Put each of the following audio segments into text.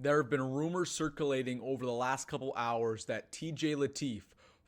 There have been rumors circulating over the last couple hours that TJ Lateef,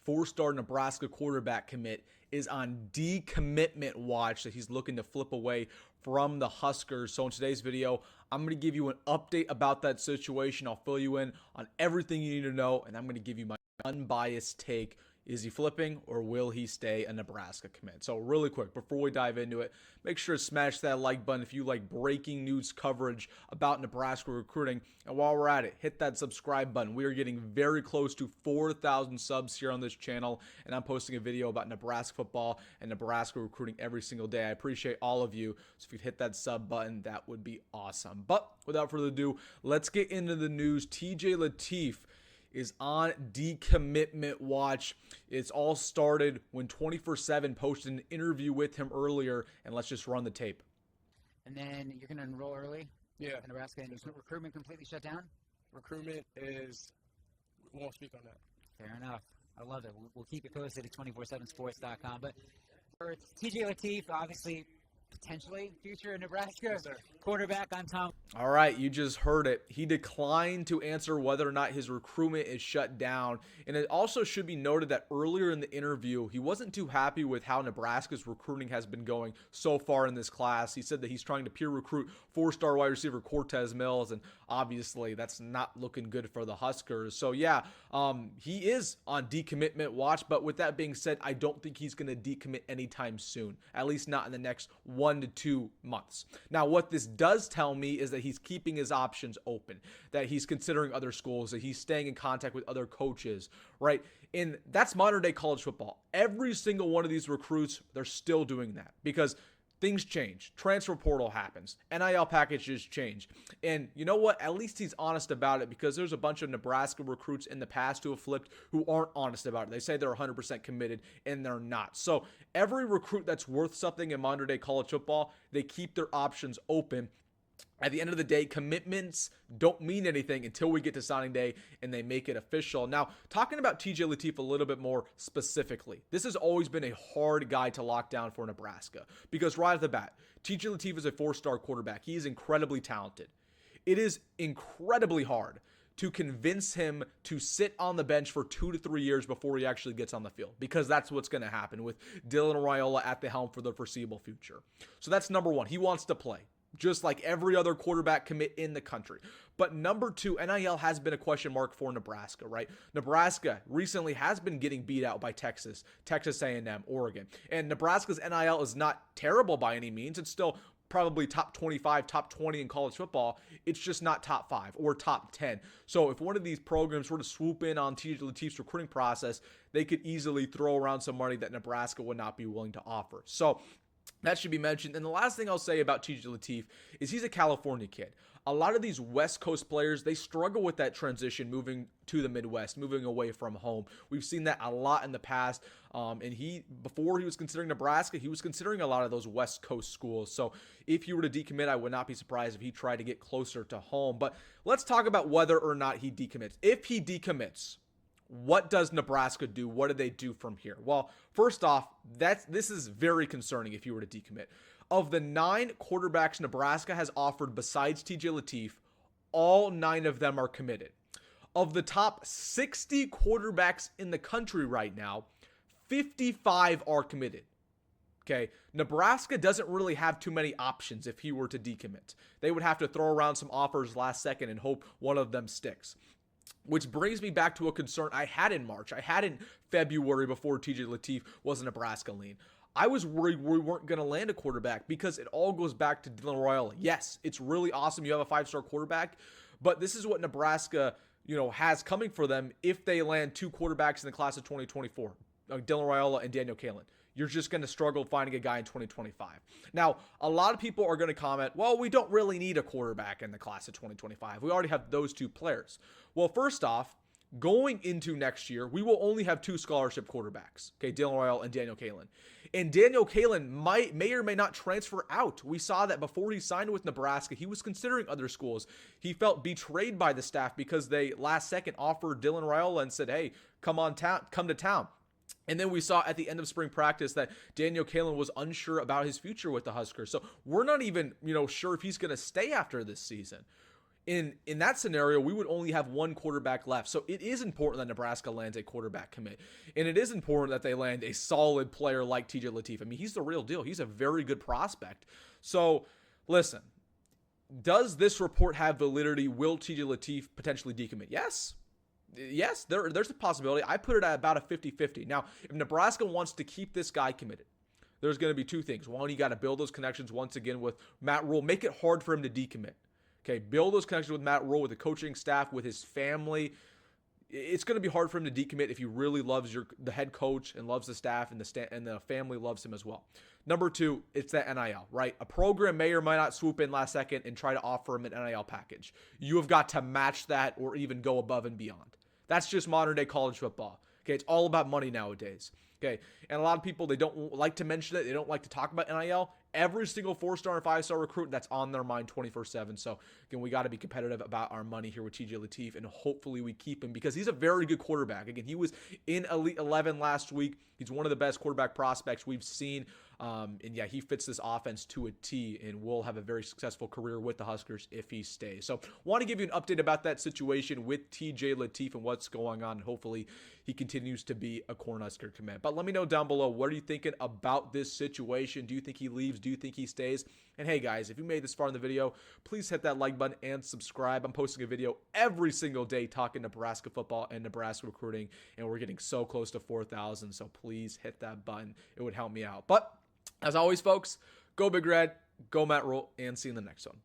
four-star Nebraska quarterback commit, is on decommitment watch, that he's looking to flip away from the Huskers. So in today's video, I'm going to give you an update about that situation. I'll fill you in on everything you need to know, and I'm going to give you my unbiased take. Is he flipping, or will he stay a Nebraska commit? So really quick, before we dive into it, make sure to smash that like button if you like breaking news coverage about Nebraska recruiting. And while we're at it, hit that subscribe button. We are getting very close to 4,000 subs here on this channel, and I'm posting a video about Nebraska football and Nebraska recruiting every single day. I appreciate all of you. So if you'd hit that sub button, that would be awesome. But without further ado, let's get into the news. TJ Lateef is on decommitment watch. It's all started when 24/7 posted an interview with him earlier, and let's just run the tape. And then you're going to enroll early? Yeah. In Nebraska, and recruitment completely shut down? Recruitment is, we won't speak on that. Fair enough. I love it. We'll keep it posted at 247sports.com. But for TJ Lateef, obviously, potentially future Nebraska Yes, sir. quarterback. I'm Tom. All right, you just heard it. He declined to answer whether or not his recruitment is shut down. And it also should be noted that earlier in the interview, he wasn't too happy with how Nebraska's recruiting has been going so far in this class. He said that he's trying to peer recruit four-star wide receiver Cortez Mills, and obviously that's not looking good for the Huskers. So yeah, he is on decommitment watch, but with that being said, I don't think he's going to decommit anytime soon, at least not in the next 1 to 2 months. Now, what this does tell me is that he's keeping his options open, that he's considering other schools, that he's staying in contact with other coaches, right? And that's modern day college football. Every single one of these recruits, they're still doing that because things change. Transfer portal happens. NIL packages change. And you know what? At least he's honest about it, because there's a bunch of Nebraska recruits in the past who have flipped who aren't honest about it. They say they're 100% committed, and they're not. So every recruit that's worth something in modern day college football, they keep their options open. At the end of the day, commitments don't mean anything until we get to signing day and they make it official. Now, talking about TJ Lateef a little bit more specifically, this has always been a hard guy to lock down for Nebraska, because right off the bat, TJ Lateef is a four-star quarterback. He is incredibly talented. It is incredibly hard to convince him to sit on the bench for 2 to 3 years before he actually gets on the field, because that's what's going to happen with Dylan Raiola at the helm for the foreseeable future. So that's number one. He wants to play, just like every other quarterback commit in the country. But number two, NIL has been a question mark for Nebraska, right? Nebraska recently has been getting beat out by Texas A&M, Oregon. And Nebraska's NIL is not terrible by any means. It's still probably top 25, top 20 in college football. It's just not top 5 or top 10. So if one of these programs were to swoop in on TJ Lateef's recruiting process, they could easily throw around some money that Nebraska would not be willing to offer. So that should be mentioned. And the last thing I'll say about TJ Lateef is he's a California kid. A lot of these West Coast players, they struggle with that transition moving to the Midwest, moving away from home. We've seen that a lot in the past. And before he was considering Nebraska, he was considering a lot of those West Coast schools. So if he were to decommit, I would not be surprised if he tried to get closer to home. But let's talk about whether or not he decommits. If he decommits, what does Nebraska do? What do they do from here? Well, first off, this is very concerning if you were to decommit. Of the 9 quarterbacks Nebraska has offered besides TJ Lateef, all 9 of them are committed. Of the top 60 quarterbacks in the country right now, 55 are committed. Okay, Nebraska doesn't really have too many options if he were to decommit. They would have to throw around some offers last second and hope one of them sticks. Which brings me back to a concern I had in March. I had in February before TJ Lateef was a Nebraska lean. I was worried we weren't going to land a quarterback, because it all goes back to Dylan Raiola. Yes, it's really awesome you have a 5-star quarterback, but this is what Nebraska, has coming for them if they land 2 quarterbacks in the class of 2024, Dylan Raiola and Daniel Kalen. You're just going to struggle finding a guy in 2025. Now, a lot of people are going to comment, well, we don't really need a quarterback in the class of 2025. We already have those 2 players. Well, first off, going into next year, we will only have 2 scholarship quarterbacks, okay, Dylan Raiola and Daniel Kalen. And Daniel Kalen may or may not transfer out. We saw that before he signed with Nebraska, he was considering other schools. He felt betrayed by the staff because they last second offered Dylan Raiola and said, hey, come to town. And then we saw at the end of spring practice that Daniel Kalen was unsure about his future with the Huskers. So we're not even, sure if he's going to stay after this season. In that scenario, we would only have one quarterback left. So it is important that Nebraska lands a quarterback commit. And it is important that they land a solid player like TJ Lateef. I mean, he's the real deal. He's a very good prospect. So listen, does this report have validity? Will TJ Lateef potentially decommit? Yes. Yes, there's a possibility. I put it at about a 50-50. Now, if Nebraska wants to keep this guy committed, there's going to be two things. One, you got to build those connections once again with Matt Rhule. Make it hard for him to decommit. Okay, build those connections with Matt Rhule, with the coaching staff, with his family. It's going to be hard for him to decommit if he really loves the head coach and loves the staff, and the family loves him as well. Number two, it's that NIL, right? A program may or may not swoop in last second and try to offer him an NIL package. You have got to match that or even go above and beyond. That's just modern day college football. Okay, it's all about money nowadays. Okay, and a lot of people, they don't like to mention it. They don't like to talk about NIL. Every single 4-star and 5-star recruit, that's on their mind 24/7. So again, we got to be competitive about our money here with TJ Lateef, and hopefully we keep him because he's a very good quarterback. Again, he was in Elite 11 last week. He's one of the best quarterback prospects we've seen. And yeah, he fits this offense to a T and will have a very successful career with the Huskers if he stays. So want to give you an update about that situation with TJ Lateef and what's going on. And hopefully he continues to be a Cornhusker commit. But let me know down below, what are you thinking about this situation? Do you think he leaves? Do you think he stays? And hey guys, if you made this far in the video, please hit that like button and subscribe. I'm posting a video every single day talking Nebraska football and Nebraska recruiting, and we're getting so close to 4,000. So please hit that button. It would help me out. But as always, folks, go Big Red, go Matt Rhule, and see you in the next one.